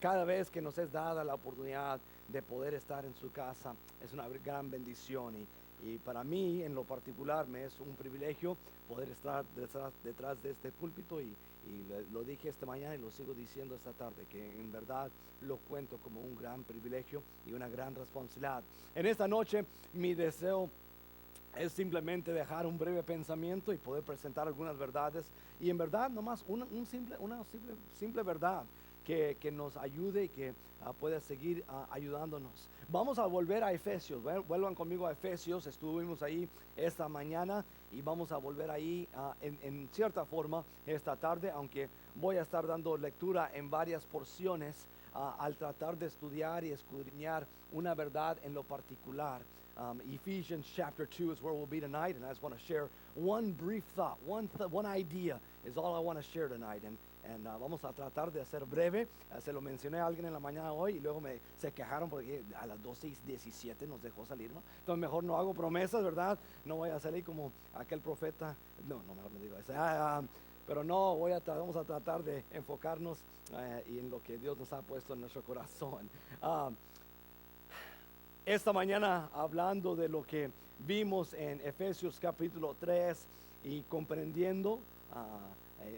cada vez que nos es dada la oportunidad de poder estar en su casa, es una gran bendición. Y para mí, en lo particular, me es un privilegio poder estar detrás de este púlpito y lo dije esta mañana y lo sigo diciendo esta tarde, que en verdad lo cuento como un gran privilegio y una gran responsabilidad. En esta noche, mi deseo es simplemente dejar un breve pensamiento y poder presentar algunas verdades, y en verdad nomás una simple verdad que nos ayude y que pueda seguir ayudándonos. Vamos a volver a Efesios. Vuelvan conmigo a Efesios. Estuvimos ahí esta mañana y vamos a volver ahí en cierta forma esta tarde, aunque voy a estar dando lectura en varias porciones al tratar de estudiar y escudriñar una verdad en lo particular. Ephesians chapter 2 is where we'll be tonight, and I just want to share one brief thought, one idea is all I want to share tonight, and vamos a tratar de hacer breve. Se lo mencioné a alguien en la mañana hoy y luego se quejaron porque a las 12:17 nos dejó salir, ¿no? Entonces mejor no hago promesas, ¿verdad? No voy a salir como aquel profeta, no, mejor no digo eso. Pero no, vamos a tratar de enfocarnos y en lo que Dios nos ha puesto en nuestro corazón. Esta mañana, hablando de lo que vimos en Efesios capítulo 3 y comprendiendo,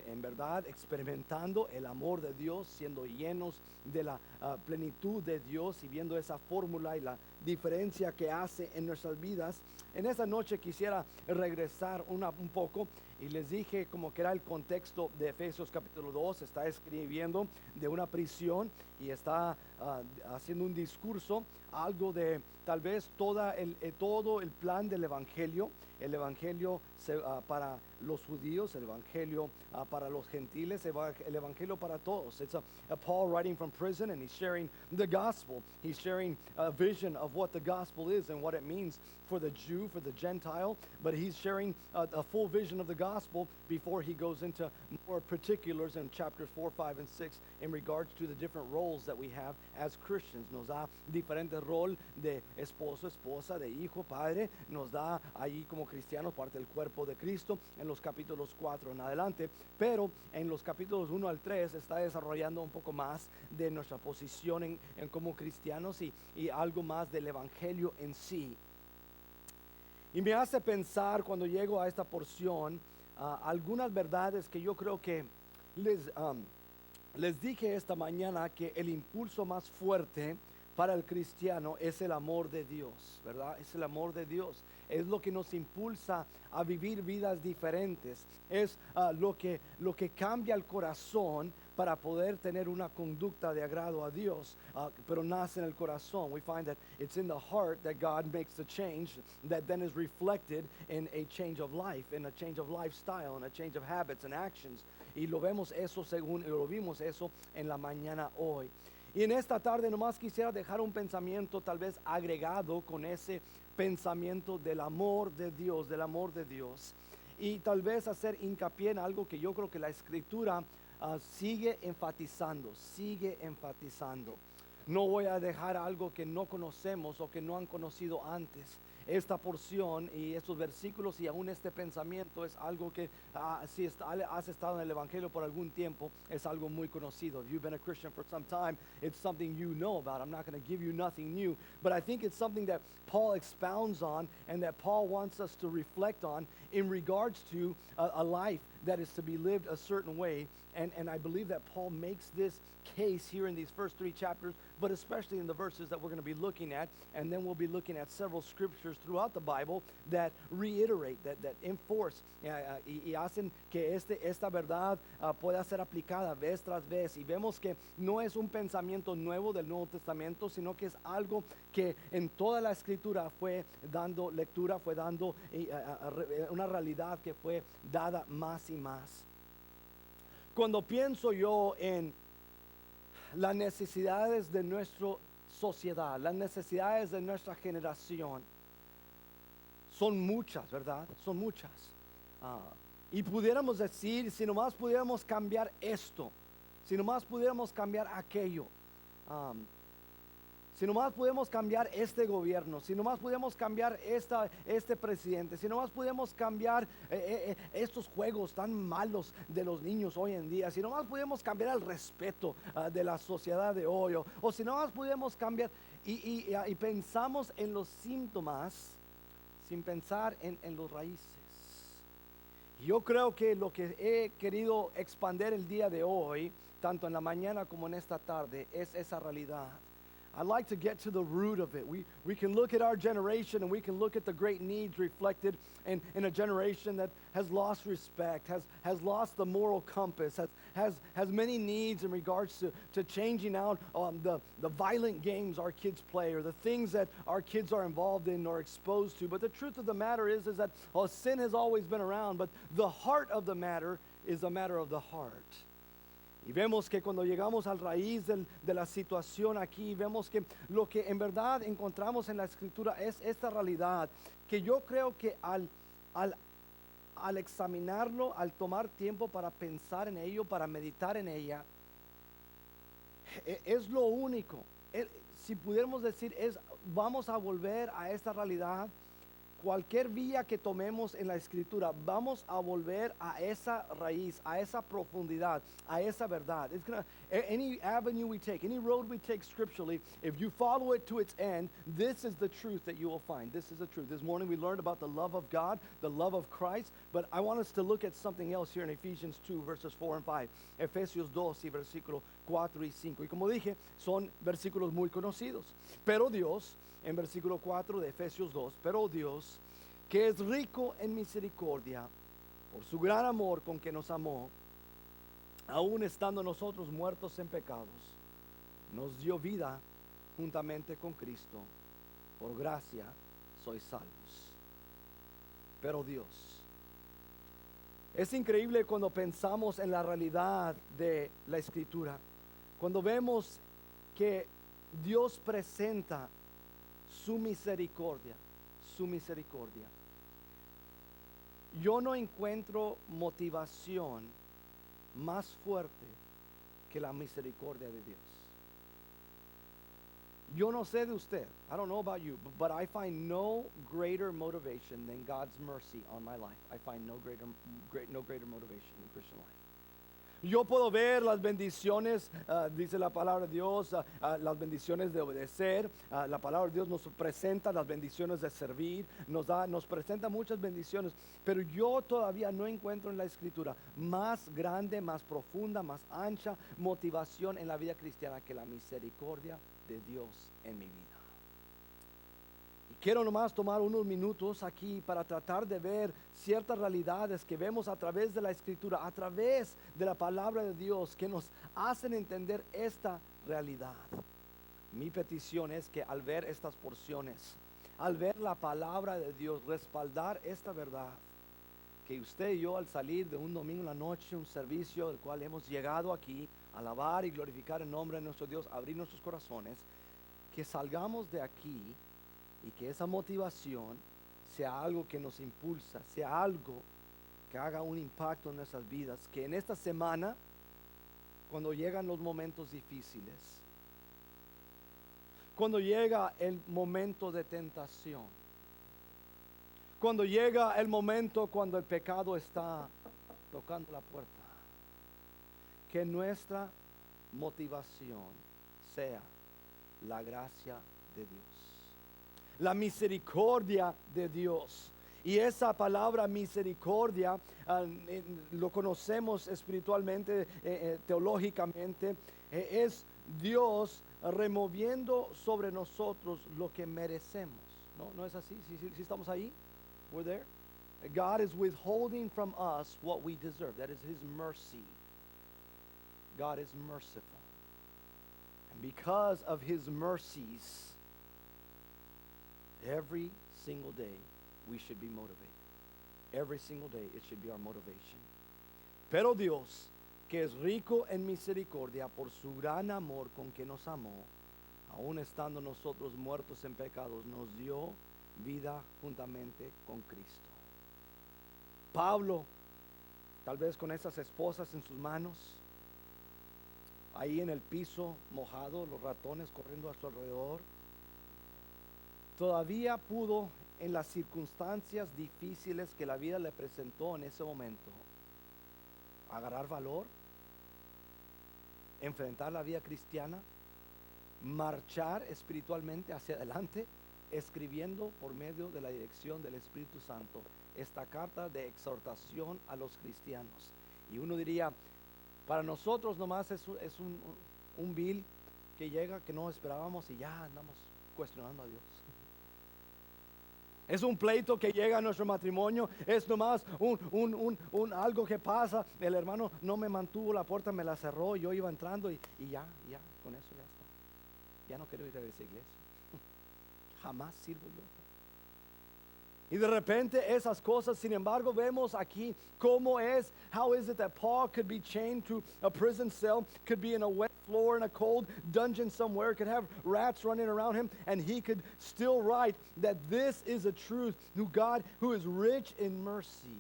en verdad, experimentando el amor de Dios, siendo llenos de la plenitud de Dios y viendo esa fórmula y la diferencia que hace en nuestras vidas. En esta noche quisiera regresar un poco, y les dije como que era el contexto de Efesios capítulo 2. Está escribiendo de una prisión y está haciendo un discurso, algo de tal vez todo el plan del evangelio, el evangelio para los judíos, el evangelio para los gentiles, el evangelio para todos. It's a Paul writing from prison, and he's sharing the gospel. He's sharing a vision of what the gospel is and what it means for the Jew, for the Gentile, but he's sharing a full vision of the gospel before he goes into more particulars in chapters 4, 5, and 6 in regards to the different roles that we have as Christians. Nos da diferente rol de esposo, esposa, de hijo, padre. Nos da ahí como cristianos parte del cuerpo de Cristo en los capítulos 4 en adelante, pero en los capítulos 1 al 3 está desarrollando un poco más de nuestra posición en como cristianos y algo más del evangelio en sí. Y me hace pensar cuando llego a esta porción algunas verdades que yo creo que les dije esta mañana, que el impulso más fuerte para el cristiano es el amor de Dios, ¿verdad? Es el amor de Dios. Es lo que nos impulsa a vivir vidas diferentes. Es lo que cambia el corazón para poder tener una conducta de agrado a Dios, pero nace en el corazón. We find that it's in the heart that God makes the change that then is reflected in a change of life, in a change of lifestyle, in a change of habits and actions. Y lo vimos eso en la mañana hoy. Y en esta tarde nomás quisiera dejar un pensamiento tal vez agregado con ese pensamiento del amor de Dios, y tal vez hacer hincapié en algo que yo creo que la Escritura sigue enfatizando. No voy a dejar algo que no conocemos o que no han conocido antes. Esta porción y estos versículos y aún este pensamiento es algo que si has estado en el evangelio por algún tiempo, es algo muy conocido. If you've been a Christian for some time, it's something you know about. I'm not going to give you nothing new, but I think it's something that Paul expounds on and that Paul wants us to reflect on in regards to a life that is to be lived a certain way. And I believe that Paul makes this case here in these first 3 chapters, but especially in the verses that we're going to be looking at. And then we'll be looking at several scriptures throughout the Bible that reiterate, that enforce y hacen que esta verdad pueda ser aplicada vez tras vez. Y vemos que no es un pensamiento nuevo del Nuevo Testamento, sino que es algo que en toda la Escritura fue dando lectura, fue dando una realidad que fue dada más y más. Cuando pienso yo en las necesidades de nuestra sociedad, las necesidades de nuestra generación, son muchas, ¿verdad? Son muchas. Y pudiéramos decir, si nomás pudiéramos cambiar esto, si nomás pudiéramos cambiar aquello, si nomás podemos cambiar este gobierno, si nomás podemos cambiar este presidente, si nomás podemos cambiar estos juegos tan malos de los niños hoy en día, si nomás podemos cambiar el respeto de la sociedad de hoy, o si nomás podemos cambiar y pensamos en los síntomas sin pensar en los raíces. Yo creo que lo que he querido expandir el día de hoy, tanto en la mañana como en esta tarde, es esa realidad. I'd like to get to the root of it. We can look at our generation and we can look at the great needs reflected in a generation that has lost respect, has lost the moral compass, has many needs in regards to changing out the violent games our kids play or the things that our kids are involved in or exposed to. But the truth of the matter is that sin has always been around, but the heart of the matter is a matter of the heart. Y vemos que cuando llegamos al raíz de la situación aquí, vemos que lo que en verdad encontramos en la escritura es esta realidad, que yo creo que al examinarlo, al tomar tiempo para pensar en ello, para meditar en ella, es lo único. Si pudiéramos decir, vamos a volver a esta realidad. Cualquier vía que tomemos en la escritura, vamos a volver a esa raíz, a esa profundidad, a esa verdad. Any avenue we take, any road we take scripturally, if you follow it to its end, this is the truth that you will find. This is the truth. This morning we learned about the love of God, the love of Christ, but I want us to look at something else here in Ephesians 2, verses 4 and 5. Efesios 2 y versículo 4 y 5. Y como dije, son versículos muy conocidos. Pero Dios, en versículo 4 de Efesios 2, pero Dios, que es rico en misericordia, por su gran amor con que nos amó, aun estando nosotros muertos en pecados, nos dio vida juntamente con Cristo. Por gracia sois salvos. Pero Dios, es increíble cuando pensamos en la realidad de la escritura, cuando vemos que Dios presenta su misericordia, su misericordia. Yo no encuentro motivación más fuerte que la misericordia de Dios. Yo no sé de usted, I don't know about you, but I find no greater motivation than God's mercy on my life. I find no greater motivation in Christian life. Yo puedo ver las bendiciones, dice la palabra de Dios, las bendiciones de obedecer. La palabra de Dios nos presenta las bendiciones de servir, nos presenta muchas bendiciones, pero yo todavía no encuentro en la escritura más grande, más profunda, más ancha motivación en la vida cristiana que la misericordia de Dios en mi vida. Quiero nomás tomar unos minutos aquí para tratar de ver ciertas realidades que vemos a través de la escritura, a través de la palabra de Dios, que nos hacen entender esta realidad. Mi petición es que al ver estas porciones, al ver la palabra de Dios respaldar esta verdad, que usted y yo al salir de un domingo en la noche, un servicio del cual hemos llegado aquí a alabar y glorificar el nombre de nuestro Dios, abrir nuestros corazones, que salgamos de aquí y que esa motivación sea algo que nos impulsa, sea algo que haga un impacto en nuestras vidas, que en esta semana, cuando llegan los momentos difíciles, cuando llega el momento de tentación, cuando llega el momento cuando el pecado está tocando la puerta, que nuestra motivación sea la gracia de Dios, la misericordia de Dios. Y esa palabra misericordia lo conocemos espiritualmente, teológicamente, es Dios removiendo sobre nosotros lo que merecemos. ¿No es así? ¿Sí estamos ahí? We're there. God is withholding from us what we deserve. That is His mercy. God is merciful. And because of His mercies, every single day we should be motivated. Every single day it should be our motivation. Pero Dios, que es rico en misericordia por su gran amor con que nos amó, aun estando nosotros muertos en pecados, nos dio vida juntamente con Cristo. Pablo, tal vez con esas esposas en sus manos, ahí en el piso mojado, los ratones corriendo a su alrededor. Todavía pudo, en las circunstancias difíciles que la vida le presentó en ese momento, agarrar valor, enfrentar la vida cristiana, marchar espiritualmente hacia adelante, escribiendo por medio de la dirección del Espíritu Santo esta carta de exhortación a los cristianos. Y uno diría, para nosotros nomás es un bill que llega que no esperábamos y ya andamos cuestionando a Dios. Es un pleito que llega a nuestro matrimonio, es nomás un algo que pasa. El hermano no me mantuvo, la puerta me la cerró, yo iba entrando y ya, con eso ya está. Ya no quiero ir a esa iglesia. Jamás sirvo yo. Y de repente esas cosas, sin embargo, vemos aquí cómo es, how is it that Paul could be chained to a prison cell, could be in a wet floor in a cold dungeon somewhere, could have rats running around him, and he could still write that this is a truth, who God, who is rich in mercy,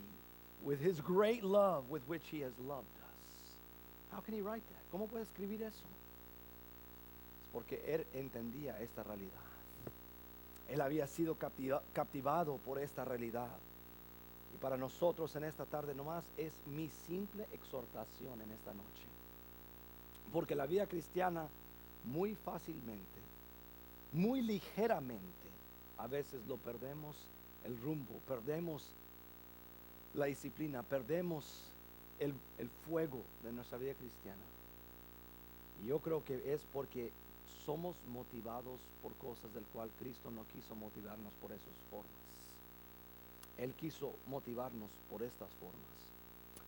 with his great love with which he has loved us. How can he write that? ¿Cómo puede escribir eso? Es porque él entendía esta realidad. Él había sido captivado por esta realidad. Y para nosotros en esta tarde nomás es mi simple exhortación en esta noche. Porque la vida cristiana muy fácilmente, muy ligeramente, a veces lo perdemos el rumbo, perdemos la disciplina, perdemos el fuego de nuestra vida cristiana. Y yo creo que es porque somos motivados por cosas del cual Cristo no quiso motivarnos por esas formas. Él quiso motivarnos por estas formas.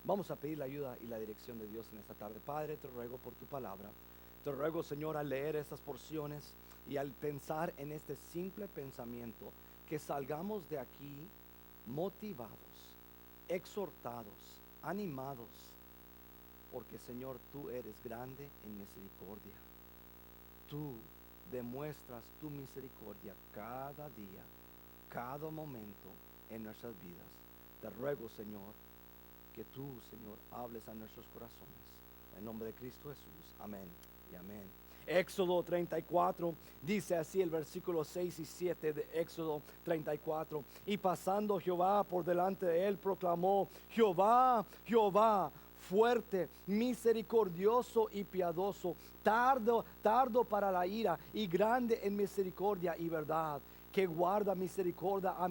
Vamos a pedir la ayuda y la dirección de Dios en esta tarde. Padre, te ruego por tu palabra. Te ruego, Señor, al leer estas porciones y al pensar en este simple pensamiento, que salgamos de aquí motivados, exhortados, animados, porque, Señor, tú eres grande en misericordia. Tú demuestras tu misericordia cada día, cada momento en nuestras vidas. Te ruego, Señor, que tú, Señor, hables a nuestros corazones. En nombre de Cristo Jesús. Amén y amén. Éxodo 34 dice así el versículo 6 y 7 de Éxodo 34. Y pasando Jehová por delante de él, proclamó: Jehová, Jehová, fuerte, misericordioso y piadoso, tardo para la ira y grande en misericordia y verdad, que guarda misericordia a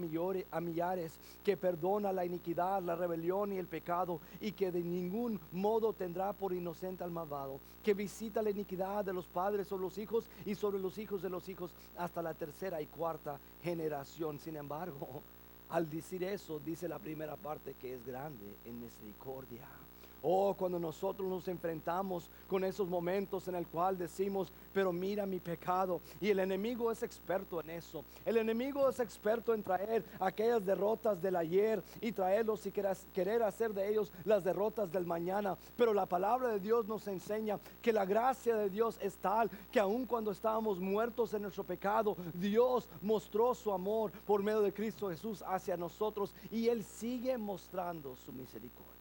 millares, que perdona la iniquidad, la rebelión y el pecado, y que de ningún modo tendrá por inocente al malvado, que visita la iniquidad de los padres sobre los hijos y sobre los hijos de los hijos hasta la tercera y cuarta generación. Sin embargo, al decir eso, dice la primera parte que es grande en misericordia. Oh, cuando nosotros nos enfrentamos con esos momentos en el cual decimos, pero mira mi pecado, y el enemigo es experto en eso. El enemigo es experto en traer aquellas derrotas del ayer y traerlos y querer hacer de ellos las derrotas del mañana. Pero la palabra de Dios nos enseña que la gracia de Dios es tal que aun cuando estábamos muertos en nuestro pecado, Dios mostró su amor por medio de Cristo Jesús hacia nosotros, y Él sigue mostrando su misericordia.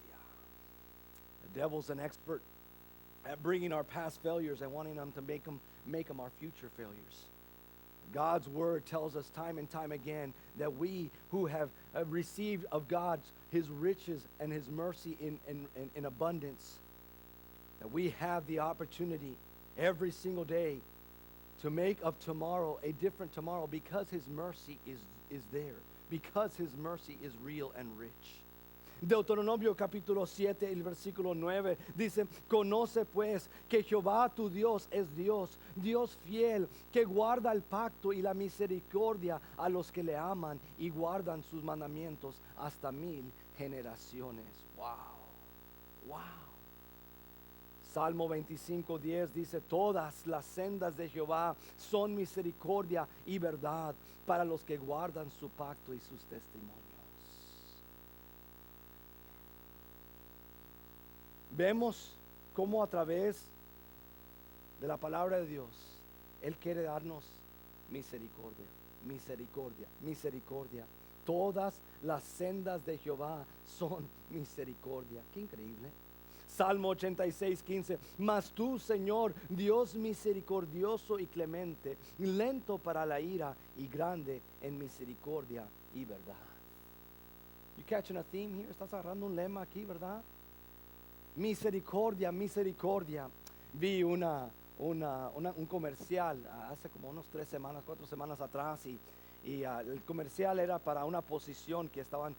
The devil's an expert at bringing our past failures and wanting them to make them our future failures. God's word tells us time and time again that we who have received of God his riches and his mercy in abundance, that we have the opportunity every single day to make of tomorrow a different tomorrow, because his mercy is there, because his mercy is real and rich. Deuteronomio capítulo 7, el versículo 9 dice: conoce pues que Jehová tu Dios es Dios, Dios fiel, que guarda el pacto y la misericordia a los que le aman y guardan sus mandamientos hasta 1000 generaciones. Wow. Salmo 25:10 dice: todas las sendas de Jehová son misericordia y verdad para los que guardan su pacto y sus testimonios. Vemos cómo a través de la palabra de Dios Él quiere darnos misericordia, misericordia, misericordia. Todas las sendas de Jehová son misericordia. Qué increíble. Salmo 86:15. Mas tú, Señor, Dios misericordioso y clemente, lento para la ira y grande en misericordia y verdad. You catching a theme here? ¿Estás agarrando un lema aquí, verdad? Misericordia, misericordia. Vi un comercial hace como unos 3 semanas, 4 semanas atrás, y el comercial era para una posición que estaban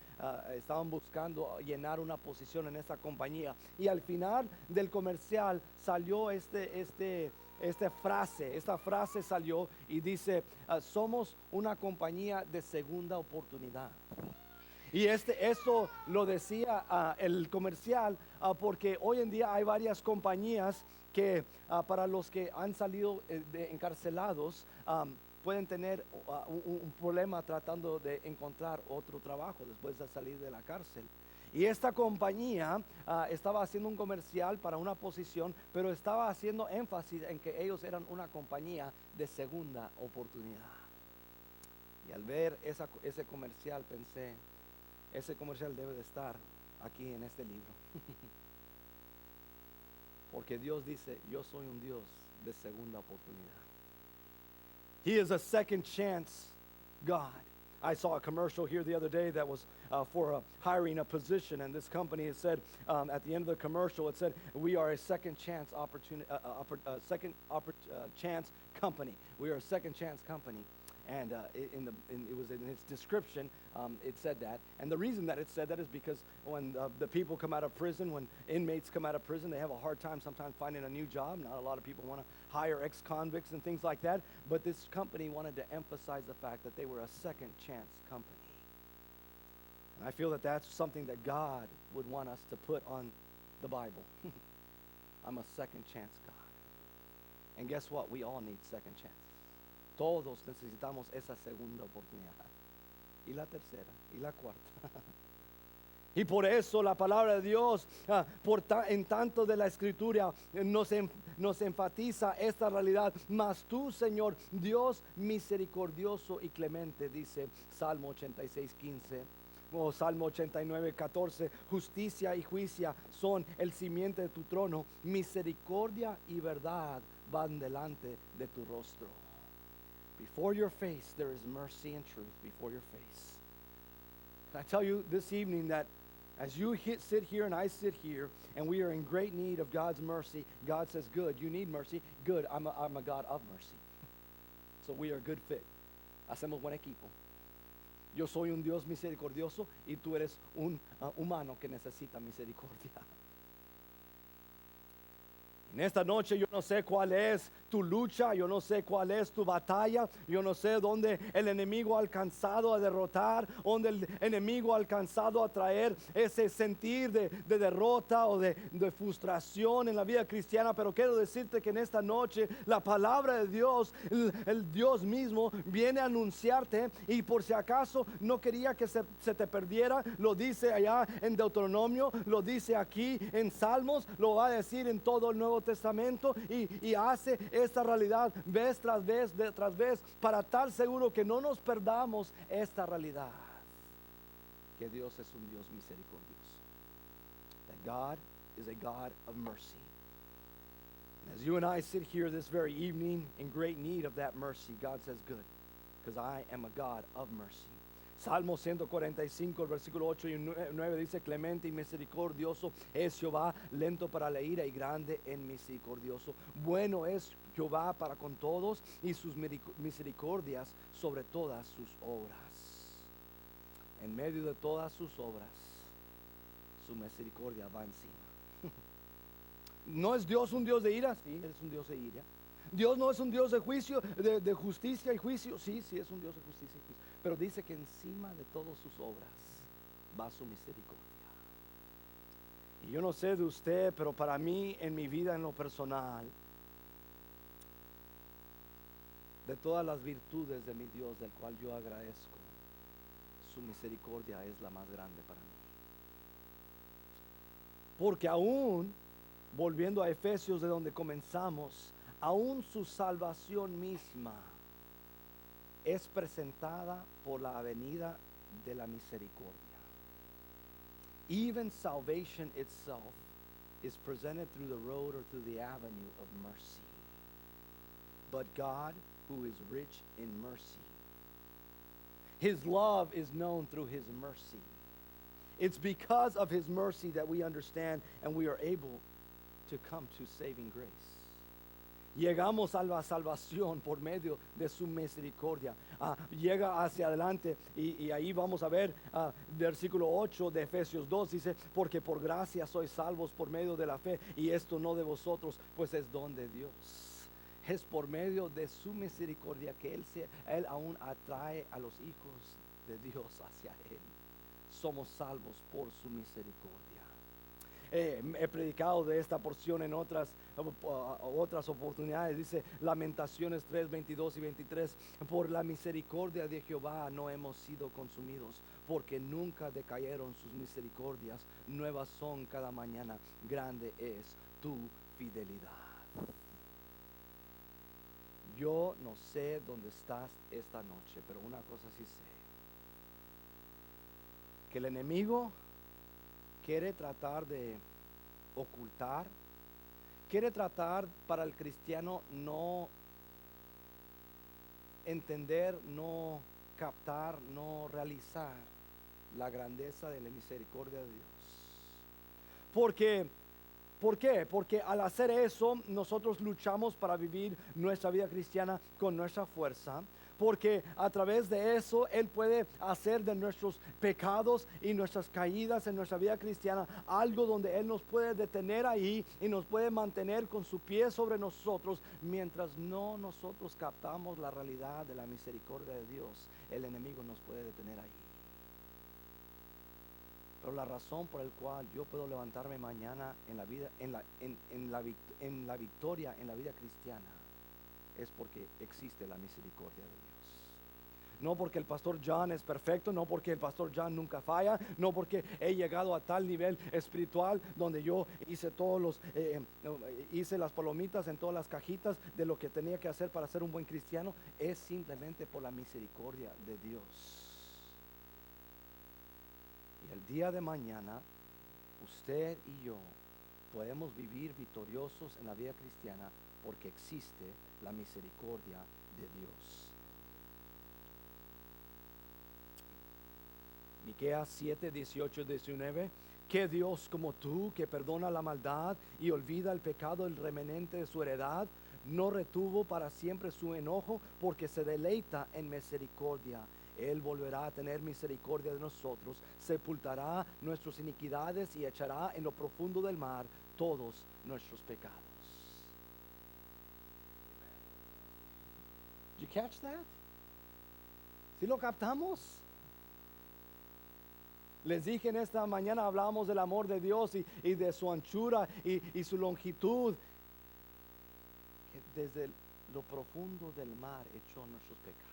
buscando llenar una posición en esta compañía. Y al final del comercial salió esta frase salió y dice, somos una compañía de segunda oportunidad. Y esto lo decía el comercial, porque hoy en día hay varias compañías que para los que han salido encarcelados, pueden tener un problema tratando de encontrar otro trabajo después de salir de la cárcel. Y esta compañía estaba haciendo un comercial para una posición, pero estaba haciendo énfasis en que ellos eran una compañía de segunda oportunidad. Y al ver ese comercial pensé, ese comercial debe de estar aquí en este libro. Porque Dios dice, yo soy un Dios de segunda oportunidad. He is a second chance God. I saw a commercial here the other day that was for hiring a position, and this company has said at the end of the commercial, it said, we are a second chance chance company. We are a second chance company. And it was in its description, it said that. And the reason that it said that is because when the people come out of prison, when inmates come out of prison, they have a hard time sometimes finding a new job. Not a lot of people want to hire ex-convicts and things like that. But this company wanted to emphasize the fact that they were a second chance company. And I feel that that's something that God would want us to put on the Bible. I'm a second chance God. And guess what? We all need second chances. Todos necesitamos esa segunda oportunidad. Y la tercera, y la cuarta. Y por eso la palabra de Dios, en tanto de la Escritura, nos enfatiza esta realidad. Mas tú, Señor, Dios misericordioso y clemente, dice Salmo 86:15. O Salmo 89:14, justicia y juicio son el simiente de tu trono, misericordia y verdad van delante de tu rostro. Before your face there is mercy and truth before your face. Can I tell you this evening that as you sit here and I sit here and we are in great need of God's mercy, God says, good, you need mercy. Good, I'm a God of mercy. So we are a good fit. Hacemos buen equipo. Yo soy un Dios misericordioso y tú eres un humano que necesita misericordia. En esta noche yo no sé cuál es tu lucha, yo no sé cuál es tu batalla, yo no sé dónde el enemigo ha alcanzado a derrotar, dónde el enemigo ha alcanzado a traer ese sentir de derrota o de frustración en la vida cristiana, pero quiero decirte que en esta noche la palabra de Dios, el Dios mismo viene a anunciarte, y por si acaso no quería que se te perdiera, lo dice allá en Deuteronomio, lo dice aquí en Salmos, lo va a decir en todo el Nuevo Testamento, y hace esta realidad vez tras vez para estar seguro que no nos perdamos esta realidad, que Dios es un Dios misericordioso, that God is a God of mercy. And as you and I sit here this very evening in great need of that mercy, God says, good, because I am a God of mercy. Salmo 145, el versículo 8 y 9 dice, clemente y misericordioso es Jehová, lento para la ira y grande en misericordioso. Bueno es Jehová para con todos, y sus misericordias sobre todas sus obras. En medio de todas sus obras, su misericordia va encima. ¿No es Dios un Dios de ira? Sí, es un Dios de ira. Dios no es un Dios de juicio, de justicia y juicio. Sí, es un Dios de justicia y juicio. Pero dice que encima de todas sus obras va su misericordia. Y yo no sé de usted, pero para mí, en mi vida, en lo personal, de todas las virtudes de mi Dios, del cual yo agradezco, su misericordia es la más grande para mí. Porque aún, volviendo a Efesios, de donde comenzamos, aún su salvación misma es presentada por la avenida de la misericordia. Even salvation itself is presented through the road or through the avenue of mercy. But God, who is rich in mercy, His love is known through His mercy. It's because of His mercy that we understand and we are able to come to saving grace. Llegamos a la salvación por medio de su misericordia. Llega hacia adelante y ahí vamos a ver versículo 8 de Efesios 2 dice, porque por gracia sois salvos por medio de la fe, y esto no de vosotros, pues es don de Dios. Es por medio de su misericordia que Él aún atrae a los hijos de Dios hacia Él. Somos salvos por su misericordia. He predicado de esta porción en otras oportunidades. Dice Lamentaciones 3, 22 y 23. Por la misericordia de Jehová no hemos sido consumidos, porque nunca decayeron sus misericordias. Nuevas son cada mañana. Grande es tu fidelidad. Yo no sé dónde estás esta noche, pero una cosa sí sé. Que el enemigo quiere tratar de ocultar, quiere tratar para el cristiano no entender, no captar, no realizar la grandeza de la misericordia de Dios. ¿Por qué? Porque al hacer eso nosotros luchamos para vivir nuestra vida cristiana con nuestra fuerza. Porque a través de eso Él puede hacer de nuestros pecados y nuestras caídas en nuestra vida cristiana algo donde Él nos puede detener ahí y nos puede mantener con su pie sobre nosotros, mientras no nosotros captamos la realidad de la misericordia de Dios. El enemigo nos puede detener ahí. Pero la razón por la cual yo puedo levantarme mañana en la vida, en la victoria en la vida cristiana, es porque existe la misericordia de Dios. No porque el pastor John es perfecto, no porque el pastor John nunca falla, no porque he llegado a tal nivel espiritual donde yo hice hice las palomitas en todas las cajitas de lo que tenía que hacer para ser un buen cristiano. Es simplemente por la misericordia de Dios. Y el día de mañana usted y yo podemos vivir victoriosos en la vida cristiana porque existe la misericordia de Dios. Miqueas 7, 18, 19. Que Dios como tú, que perdona la maldad y olvida el pecado del remanente de su heredad, no retuvo para siempre su enojo, porque se deleita en misericordia. Él volverá a tener misericordia de nosotros, sepultará nuestras iniquidades y echará en lo profundo del mar todos nuestros pecados. Did you catch that? ¿Sí lo captamos? Les dije en esta mañana, hablamos del amor de Dios y de su anchura y su longitud, que desde lo profundo del mar echó nuestros pecados.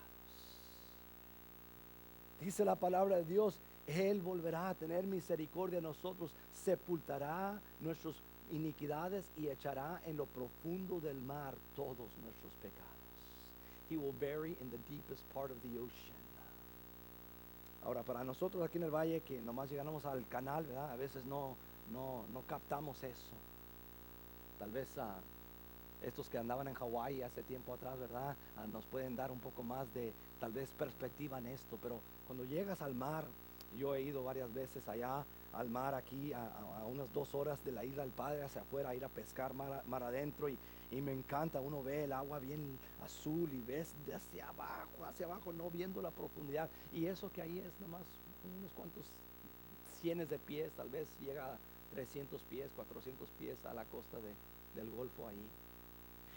Dice la palabra de Dios, Él volverá a tener misericordia de nosotros, sepultará nuestras iniquidades y echará en lo profundo del mar todos nuestros pecados. He will bury in the deepest part of the ocean. Ahora, para nosotros aquí en el valle, que nomás llegamos al canal, ¿verdad? A veces no captamos eso. Tal vez estos que andaban en Hawái hace tiempo atrás, ¿verdad? Nos pueden dar un poco más de, tal vez, perspectiva en esto. Pero cuando llegas al mar, yo he ido varias veces allá al mar, aquí a unas 2 horas de la isla del Padre, hacia afuera, a ir a pescar mar adentro, y me encanta. Uno ve el agua bien azul y ves de hacia abajo, no viendo la profundidad, y eso que ahí es nomás unos cuantos cientos de pies, tal vez llega a 300 pies, 400 pies a la costa del Golfo ahí.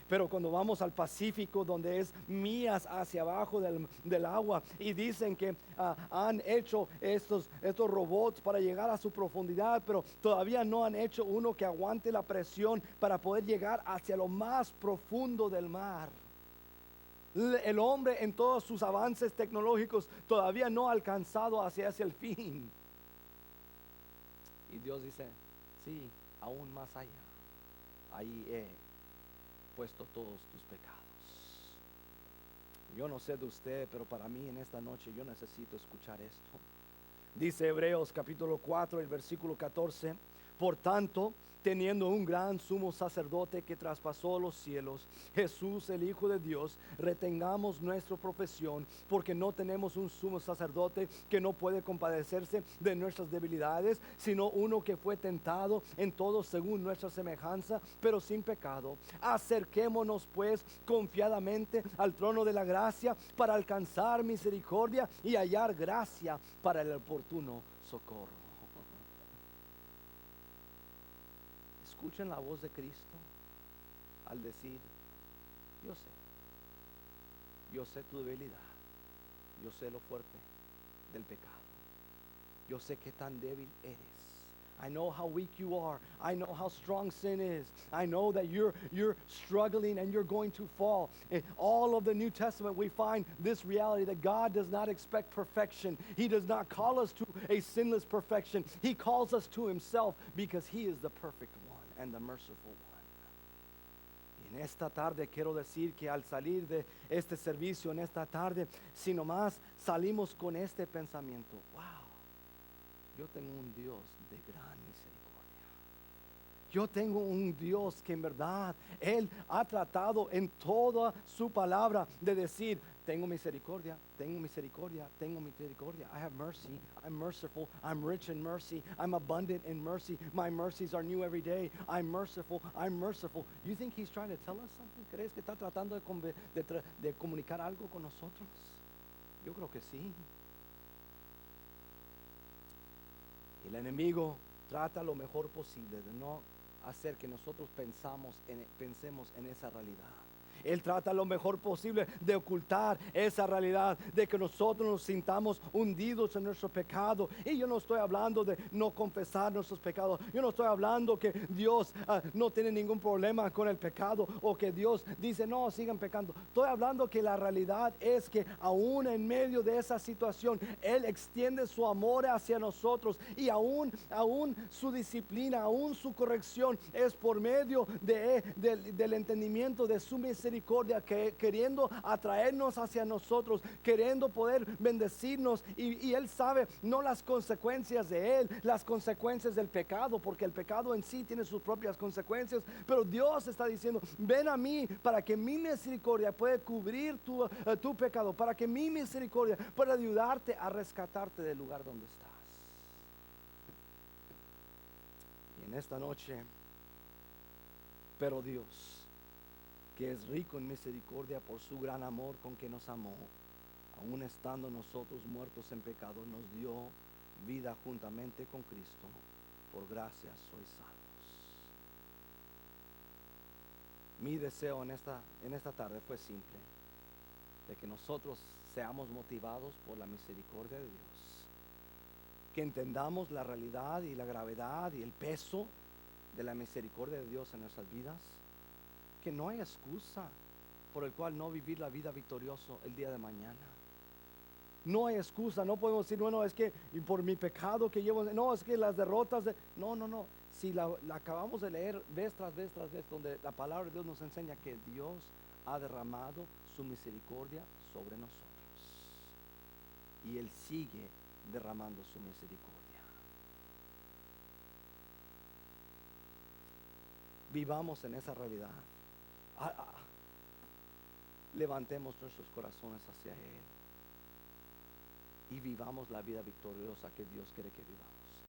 Pero cuando vamos al Pacífico, donde es millas hacia abajo del agua, y dicen que han hecho estos robots para llegar a su profundidad, pero todavía no han hecho uno que aguante la presión para poder llegar hacia lo más profundo del mar. El hombre, en todos sus avances tecnológicos, todavía no ha alcanzado hacia el fin. Y Dios dice, sí, aún más allá, ahí puesto todos tus pecados. Yo no sé de usted, pero para mí en esta noche yo necesito escuchar esto. Dice Hebreos capítulo 4, el versículo 14: Por tanto, teniendo un gran sumo sacerdote que traspasó los cielos, Jesús el Hijo de Dios, retengamos nuestra profesión, porque no tenemos un sumo sacerdote que no puede compadecerse de nuestras debilidades, sino uno que fue tentado en todo según nuestra semejanza, pero sin pecado. Acerquémonos pues confiadamente al trono de la gracia para alcanzar misericordia y hallar gracia para el oportuno socorro. Escuchen la voz de Cristo al decir: yo sé tu debilidad, yo sé lo fuerte del pecado, yo sé qué tan débil eres. I know how weak you are. I know how strong sin is. I know that you're struggling and you're going to fall. In all of the New Testament, we find this reality that God does not expect perfection. He does not call us to a sinless perfection. He calls us to himself because he is the perfect one and the merciful one. Y en esta tarde quiero decir que al salir de este servicio, en esta tarde, si nomás salimos con este pensamiento: wow, yo tengo un Dios de gran misericordia. Yo tengo un Dios que en verdad Él ha tratado en toda su palabra de decir: tengo misericordia, tengo misericordia, tengo misericordia. I have mercy, I'm merciful, I'm rich in mercy, I'm abundant in mercy. My mercies are new every day. I'm merciful, I'm merciful. You think He's trying to tell us something? ¿Crees que está tratando de comunicar algo con nosotros? Yo creo que sí. El enemigo trata lo mejor posible de no hacer que nosotros pensemos en esa realidad. Él trata lo mejor posible de ocultar esa realidad, de que nosotros nos sintamos hundidos en nuestro pecado. Y yo no estoy hablando de no confesar nuestros pecados. Yo no estoy hablando que Dios no tiene ningún problema con el pecado, o que Dios dice no, sigan pecando. Estoy hablando que la realidad es que aún en medio de esa situación, Él extiende su amor hacia nosotros, y aún su disciplina, aún su corrección es por medio del entendimiento de su misericordia, que queriendo atraernos hacia nosotros, queriendo poder bendecirnos. Y Él sabe no las consecuencias de Él, las consecuencias del pecado, porque el pecado en sí tiene sus propias consecuencias, pero Dios está diciendo: ven a mí para que mi misericordia pueda cubrir tu pecado, para que mi misericordia pueda ayudarte a rescatarte del lugar donde estás. Y en esta noche, pero Dios, que es rico en misericordia por su gran amor con que nos amó, aun estando nosotros muertos en pecado, nos dio vida juntamente con Cristo. Por gracia sois salvos. Mi deseo en esta tarde fue simple: de que nosotros seamos motivados por la misericordia de Dios, que entendamos la realidad y la gravedad y el peso de la misericordia de Dios en nuestras vidas, que no hay excusa por el cual no vivir la vida victorioso el día de mañana. No hay excusa. No podemos decir: bueno, es que y por mi pecado que llevo, no, es que las derrotas no. Si la acabamos de leer vez tras vez, donde la palabra de Dios nos enseña que Dios ha derramado su misericordia sobre nosotros, y Él sigue derramando su misericordia. Vivamos en esa realidad. Levantemos nuestros corazones hacia Él y vivamos la vida victoriosa que Dios quiere que vivamos.